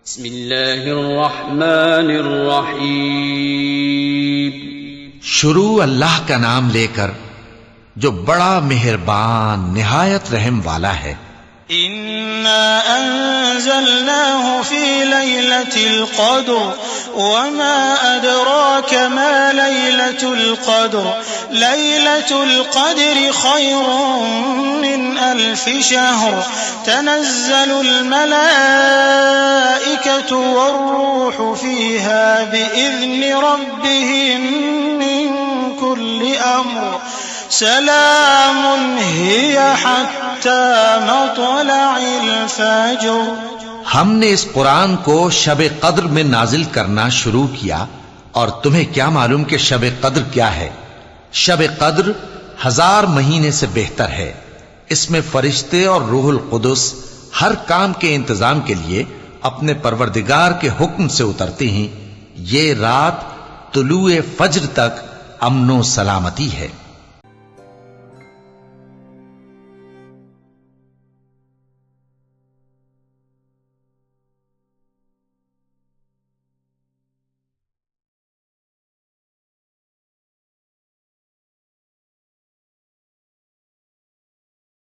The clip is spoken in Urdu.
بسم اللہ الرحمن الرحیم. شروع اللہ کا نام لے کر جو بڑا مہربان نہایت رحم والا ہے. إنا أنزلناه في ليلة القدر وما أدراك ما ليلة القدر ليلة القدر خير من 1000 شهر تنزل الملائكة والروح فيها بإذن ربهم من كل أمر سلام هي حتى مطلع الفجر. ہم نے اس قرآن کو شب قدر میں نازل کرنا شروع کیا، اور تمہیں کیا معلوم کہ شب قدر کیا ہے؟ شب قدر 1000 مہینے سے بہتر ہے. اس میں فرشتے اور روح القدس ہر کام کے انتظام کے لیے اپنے پروردگار کے حکم سے اترتے ہیں. یہ رات طلوع فجر تک امن و سلامتی ہے.